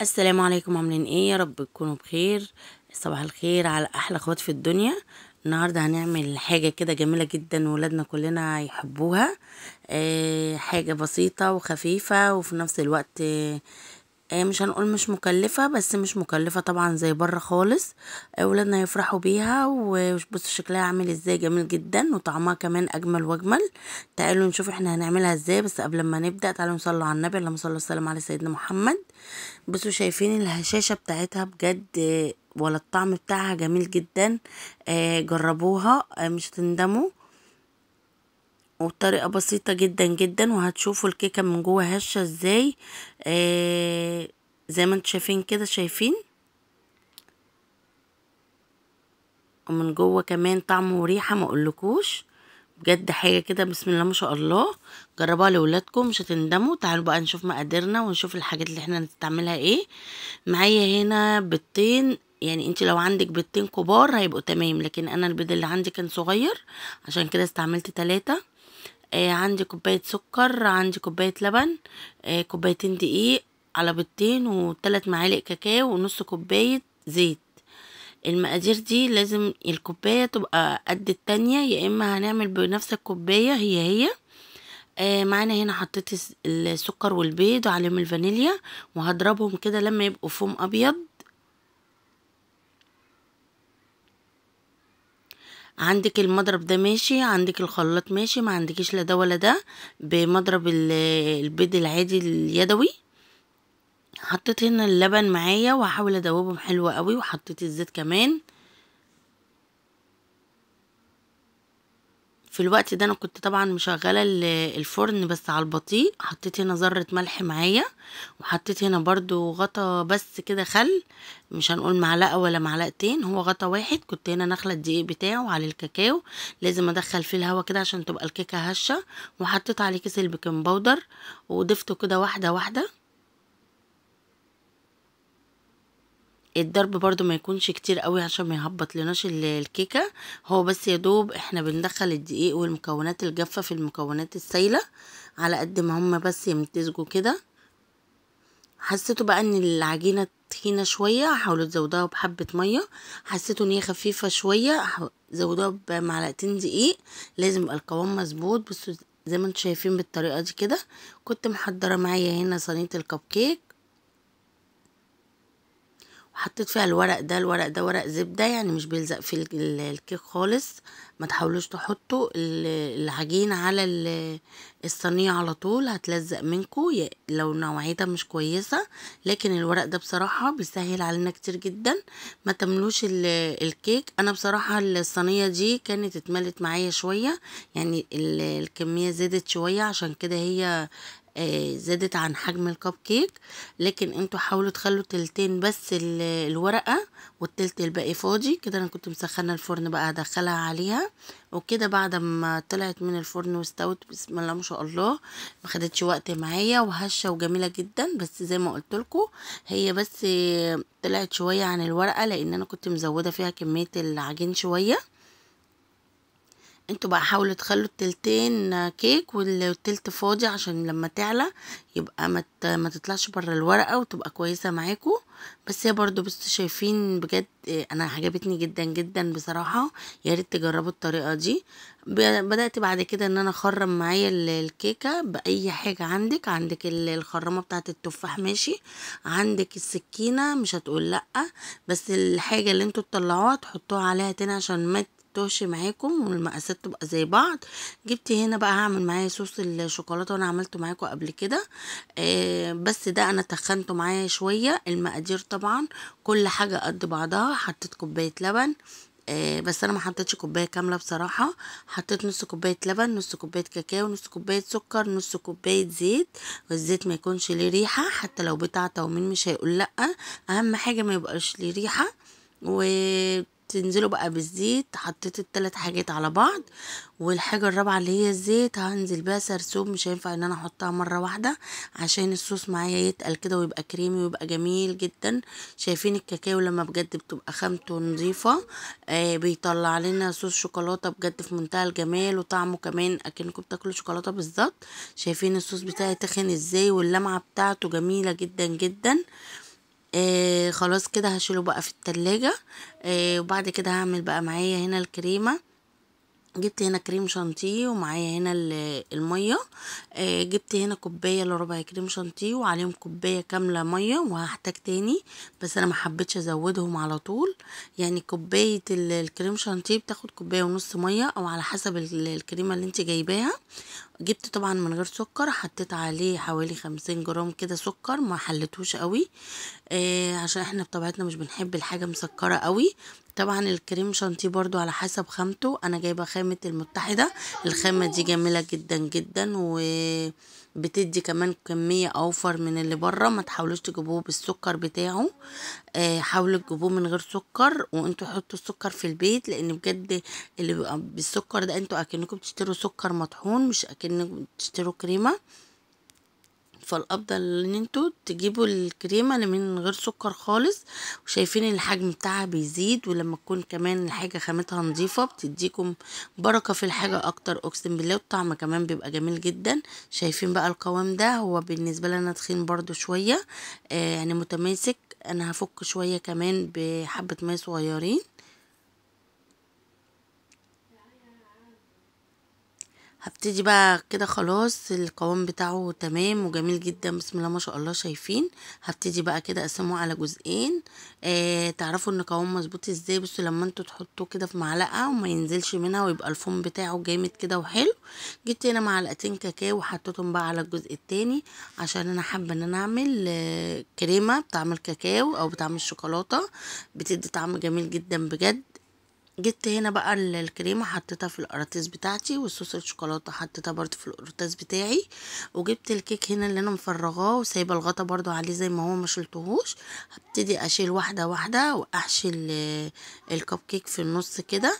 السلام عليكم، عاملين ايه؟ يا رب تكونوا بخير. صباح الخير على احلى اخوات في الدنيا. النهارده هنعمل حاجه كده جميله جدا ولادنا كلنا يحبوها. حاجه بسيطه وخفيفه وفي نفس الوقت مش هنقول مش مكلفة، بس مش مكلفة طبعا زي بره خالص. ولادنا يفرحوا بيها، وبصوا شكلها عامل ازاي، جميل جدا وطعمها كمان اجمل واجمل. تعالوا نشوف احنا هنعملها ازاي، بس قبل ما نبدأ تعالوا نصلي على النبي، اللهم صل وسلم على سيدنا محمد. بصوا شايفين الهشاشة بتاعتها بجد، ولا الطعم بتاعها جميل جدا. جربوها، مش هتندموا. وبطريقة بسيطة جدا جدا، وهتشوفوا الكيكة من جوه هشة ازاي. آه زي ما انتم شايفين كده، شايفين؟ ومن جوه كمان طعم وريحة ما اقولكوش. بجد حاجة كده بسم الله ما شاء الله. جربوها لولادكم مش هتندموا. تعالوا بقى نشوف مقاديرنا ونشوف الحاجات اللي احنا هنستعملها ايه. معايا هنا بيضتين، يعني انت لو عندك بيضتين كبار هيبقوا تمام، لكن انا البيض اللي عندي كان صغير عشان كده استعملت 3. عندي كوباية سكر، عندي كوباية لبن، كوبايتين دقيق على بيضتين، و3 معالق كاكاو، ونص كوباية زيت. المقادير دي لازم الكوباية تبقى قد التانية، يا اما هنعمل بنفس الكوباية هي. معانا هنا حطيت السكر والبيض وعليهم الفانيليا، وهضربهم كده لما يبقوا فوم ابيض. عندك المضرب ده ماشي، عندك الخلاط ماشي، ما عندكيش لا ده ولا ده، بمضرب البيض العادي اليدوي. حطيت هنا اللبن معايا وهحاول ادوبهم حلو قوي، وحطيت الزيت كمان. في الوقت ده انا كنت طبعا مشغله الفرن بس على البطيء. حطيت هنا ذره ملح معايا، وحطيت هنا برضو غطا بس كده خل، مش هنقول معلقه ولا معلقتين، هو غطا واحد. كنت هنا نخله الدقيق بتاعه على الكاكاو، لازم ادخل فيه الهواء كده عشان تبقى الكيكه هشه. وحطيت عليه كيس البيكنج باودر، وضفته كده واحده واحده. الضرب برضو ما يكونش كتير قوي عشان ما يهبط لناش الكيكه. هو بس يا دوب احنا بندخل الدقيق والمكونات الجافه في المكونات السايله على قد ما هما بس يمتزجوا كده. حسيتوا بقى ان العجينه تخينه شويه، حاولوا تزودوها بحبه ميه. حسيتوا ان هي خفيفه شويه، زودوها بمعلقتين دقيق. لازم يبقى القوام مظبوط. بصوا زي ما انتم شايفين بالطريقه دي كده. كنت محضره معايا هنا صينيه الكب كيك، وحطيت فيها الورق ده ورق زبدة، يعني مش بيلزق في الكيك خالص. ما تحاولوش تحطوا العجين على الصينية على طول، هتلزق منكو لو نوعيتها مش كويسة. لكن الورق ده بصراحة بيسهل علينا كتير جدا. ما تملوش الكيك. انا بصراحة الصينية دي كانت اتملت معايا شوية، يعني الكمية زادت شوية، عشان كده هي زادت عن حجم الكب كيك. لكن انتوا حاولوا تخلوا تلتين بس الورقة، والتلت الباقي فاضي كده. انا كنت مسخنة الفرن بقى هدخلها عليها. وكده بعد ما طلعت من الفرن واستوت بسم الله ما شاء الله، ما خدتش وقت معايا، وهشة وجميلة جدا. بس زي ما قلت لكم، هي بس طلعت شوية عن الورقة لان انا كنت مزودة فيها كمية العجين شوية. انتوا بقى حاولوا تخلوا التلتين كيك والتلت فاضي، عشان لما تعلى يبقى ما تطلعش بره الورقه وتبقى كويسه معاكم. بس هي برضو بس شايفين بجد، انا عجبتني جدا جدا بصراحه. يا ريت تجربوا الطريقه دي. بدات بعد كده ان انا اخرم معايا الكيكه باي حاجه. عندك الخرامه بتاعه التفاح ماشي، عندك السكينه مش هتقول لا، بس الحاجه اللي انتوا تطلعوها تحطوها عليها تاني عشان ما توشي معاكم والمقاسات تبقى زي بعض. جبت هنا بقى هعمل معايا صوص الشوكولاته، وانا عملته معاكم قبل كده. بس ده انا تخنته معايا شويه. المقادير طبعا كل حاجه قد بعضها. حطيت كوبايه لبن، بس انا ما حطيتش كوبايه كامله بصراحه. حطيت نص كوبايه لبن، نص كوبايه كاكاو، نص كوبايه سكر، نص كوبايه زيت. والزيت ما يكونش ليه ريحه، حتى لو بتاع تومين مش هيقول لا. اهم حاجه ما يبقاش ليه ريحه. وتنزلوا بقى بالزيت. حطيت الثلاث حاجات على بعض. والحاجة الرابعة اللي هي الزيت هنزل بيها سرسوب، مش هينفع ان انا احطها مرة واحدة عشان الصوص معايا يتقل كده ويبقى كريمي ويبقى جميل جدا. شايفين الكاكاو لما بجد بتبقى خامته نظيفة، بيطلع لنا صوص شوكولاتة بجد في منتهى الجمال، وطعمه كمان اكنكم بتاكلوا شوكولاتة بالظبط. شايفين الصوص بتاعي تخن ازاي، واللمعة بتاعته جميلة جدا جدا. خلاص كده هشيله بقى في التلاجة. وبعد كده هعمل بقى معايا هنا الكريمة. جبت هنا كريم شانتيه ومعايا هنا المية. جبت هنا كوباية الا ربع كريم شانتيه وعليهم كوباية كاملة مية، وهحتاج تاني بس انا محبتش ازودهم على طول. يعني كوباية الكريم شانتيه بتاخد كوباية ونص مية او على حسب الكريمة اللي انت جايباها. جبت طبعا من غير سكر، حطيت عليه حوالي 50 جرام كده سكر، ما حلتوش قوي. عشان احنا بطبيعتنا مش بنحب الحاجة مسكرة قوي. طبعا الكريم شانتيه برضو على حسب خامته، انا جايبة خامة المتحدة. الخامة دي جميلة جدا جدا، وبتدي كمان كمية اوفر من اللي بره. ما تحاولوش تجيبوه بالسكر بتاعه، حاولوا تجيبوه من غير سكر، وانتوا حطوا السكر في البيت، لان بجد اللي بيبقى بالسكر ده انتوا اكنكم بتشتروا سكر مطحون، مش اكنكم بتشتروا كريمة. فالافضل ان انتوا تجيبوا الكريمه اللي من غير سكر خالص. وشايفين الحجم بتاعها بيزيد، ولما تكون كمان الحاجه خامتها نظيفه بتديكم بركه في الحاجه اكتر، اقسم بالله. والطعم كمان بيبقى جميل جدا. شايفين بقى القوام ده، هو بالنسبه لنا تخين برضو شويه، يعني متماسك. انا هفك شويه كمان بحبه ماء صغيرين. هبتدي بقى كده، خلاص القوام بتاعه تمام وجميل جدا، بسم الله ما شاء الله. شايفين؟ هبتدي بقى كده اقسمه على جزئين. تعرفوا ان قوام مظبوط ازاي؟ بصوا لما انتوا تحطوه كده في معلقه وما ينزلش منها، ويبقى الفوم بتاعه جامد كده وحلو. جبت هنا معلقتين كاكاو وحطيتهم بقى على الجزء التاني، عشان انا حابه ان انا اعمل كريمه بطعم الكاكاو او بطعم الشوكولاته، بتدي طعم جميل جدا بجد. جبت هنا بقى الكريمه حطيتها في القراطيس بتاعتي، والصوص الشوكولاته حطيتها برضو في القراطيس بتاعي. وجبت الكيك هنا اللي انا مفرغاه وسايبه الغطا برضو عليه زي ما هو، ما شلتهوش. هبتدي اشيل واحده واحده واحشي الكب كيك في النص كده،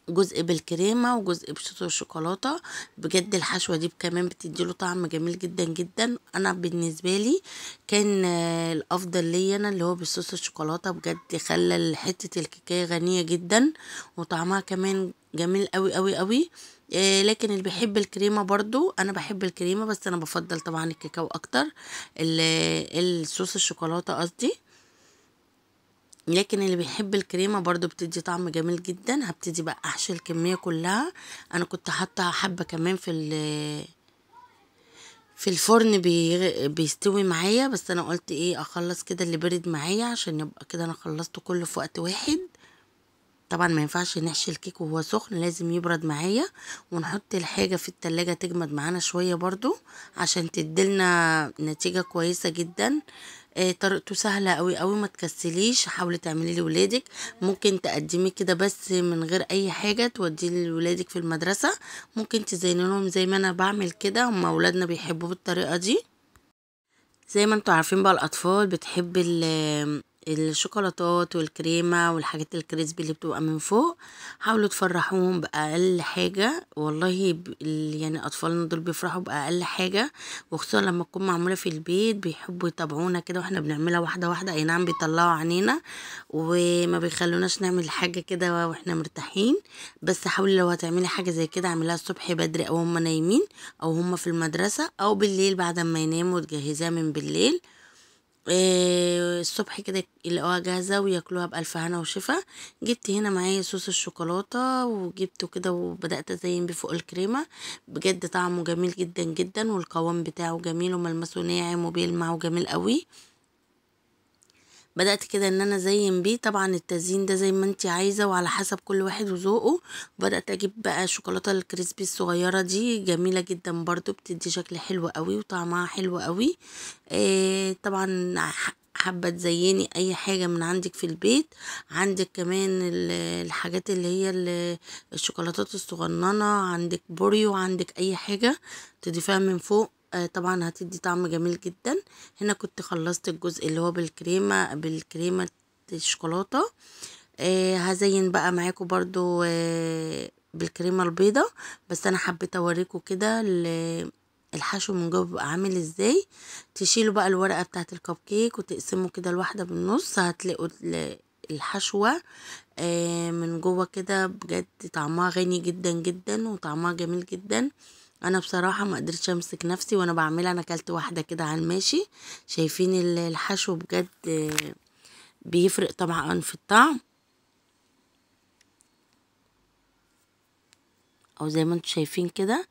جزء بالكريمه وجزء بصوص الشوكولاته. بجد الحشوه دي كمان بتديله طعم جميل جدا جدا. انا بالنسبه لي كان الافضل ليا انا اللي هو بصوص الشوكولاته، بجد خلى حته الكيكه غنيه جدا، وطعمها كمان جميل قوي قوي قوي. لكن اللي بيحب الكريمه برضو، انا بحب الكريمه بس انا بفضل طبعا الكاكاو اكتر، الصوص الشوكولاته قصدي. لكن اللي بيحب الكريمة برضو بتدي طعم جميل جدا. هبتدي بقى احشي الكمية كلها. انا كنت حاطة حبة كمان في الفرن بيستوي معايا، بس انا قلت ايه اخلص كده اللي برد معايا، عشان يبقى كده انا خلصته كله في وقت واحد. طبعا ما ينفعش نحشي الكيك وهو سخن، لازم يبرد معايا، ونحط الحاجة في التلاجة تجمد معانا شوية برضو، عشان تديلنا نتيجة كويسة جدا. طريقته سهلة قوي قوي، ما تكسليش، حاولي تعملي لولادك. ممكن تقدمي كده بس من غير اي حاجة توديه لولادك في المدرسة. ممكن تزيني لهم زي ما انا بعمل كده، هم اولادنا بيحبوا بالطريقة دي. زي ما انتوا عارفين بقى الاطفال بتحب الشوكولاتات والكريمة والحاجات الكريسبي اللي بتبقى من فوق. حاولوا تفرحوهم بأقل حاجة، والله يعني أطفالنا دول بيفرحوا بأقل حاجة، وخصوصا لما تكون معمولة في البيت بيحبوا يتابعونا كده واحنا بنعملها واحدة واحدة. أي نعم بيطلعوا عنينا وما بيخلوناش نعمل حاجة كده واحنا مرتاحين، بس حاولي لو هتعملي حاجة زي كده اعمليها الصبح بدري، أو هم نايمين، أو هم في المدرسة، أو بالليل بعد ما يناموا تجهزيها من بالليل. الصبح كده يلاقوها جاهزة وياكلوها بألف هنا وشفا. جبت هنا معايا صوص الشوكولاتة وجبته كده وبدأت أزين بيه فوق الكريمة. بجد طعمه جميل جدا جدا، والقوام بتاعه جميل وملمسه ناعم وبيلمع وجميل قوي. بدأت كده ان انا ازين بيه، طبعا التزيين ده زي ما انتي عايزة وعلى حسب كل واحد وذوقه. بدأت اجيب بقى الشوكولاتة الكريسبي الصغيرة دي، جميلة جدا برضو، بتدي شكل حلو قوي وطعمها حلو قوي. طبعا حابة تزيني اي حاجة من عندك في البيت. عندك كمان الحاجات اللي هي الشوكولاتات الصغننة، عندك بوريو، عندك اي حاجة تضيفها من فوق، طبعا هتدي طعم جميل جدا. هنا كنت خلصت الجزء اللي هو بالكريمة الشوكولاتة. هزين بقى معاكم برضو بالكريمة البيضة، بس انا حبيت اوريكم كده الحشو من جوه بيبقى عامل ازاي. تشيلوا بقى الورقة بتاعت الكب كيك وتقسموا كده الواحدة بالنص، هتلاقوا الحشوة من جوه كده، بجد طعمها غني جدا جدا وطعمها جميل جدا. انا بصراحه ما قدرتش امسك نفسي وانا بعملها، انا اكلت واحده كده على الماشي. شايفين الحشو بجد بيفرق طبعا في الطعم، او زي ما انتم شايفين كده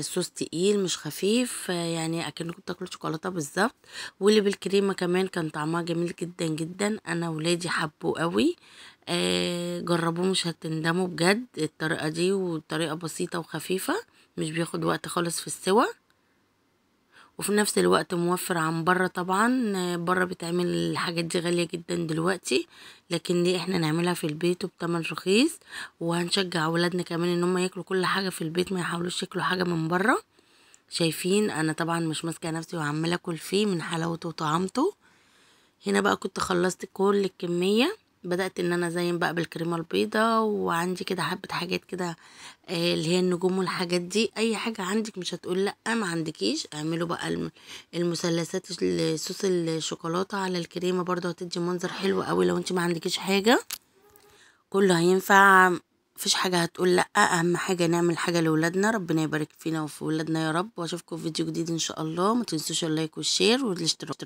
صوص تقيل مش خفيف، يعني اكنكم بتاكلوا شوكولاته بالظبط. واللي بالكريمه كمان كان طعمها جميل جدا جدا، انا ولادي حبوه قوي. جربوه مش هتندموا بجد، الطريقه دي وطريقه بسيطه وخفيفه، مش بياخد وقت خالص في السوى، وفي نفس الوقت موفر عن بره طبعا. بره بتعمل الحاجات دي غالية جدا دلوقتي، لكن دي احنا نعملها في البيت وبتمن رخيص. وهنشجع ولادنا كمان ان هم ياكلوا كل حاجة في البيت، ما يحاولوش ياكلوا حاجة من بره. شايفين انا طبعا مش ماسكه نفسي وعماله اكل فيه من حلاوته وطعامته. هنا بقى كنت خلصت كل الكمية، بدأت ان انا ازين بقى بالكريمة البيضة، وعندي كده حبة حاجات كده اللي هي النجوم والحاجات دي. اي حاجة عندك مش هتقول لا ما عندكيش، اعملوا بقى المثلثات صوص الشوكولاتة على الكريمة برضه هتدي منظر حلو قوي. لو انت ما عندكيش حاجة كله هينفع، مفيش حاجة هتقول لأ. أهم حاجة نعمل حاجة لولادنا، ربنا يبارك فينا وفي ولادنا يا رب. وأشوفكم في فيديو جديد إن شاء الله. ما تنسوش اللايك والشير والاشتراك.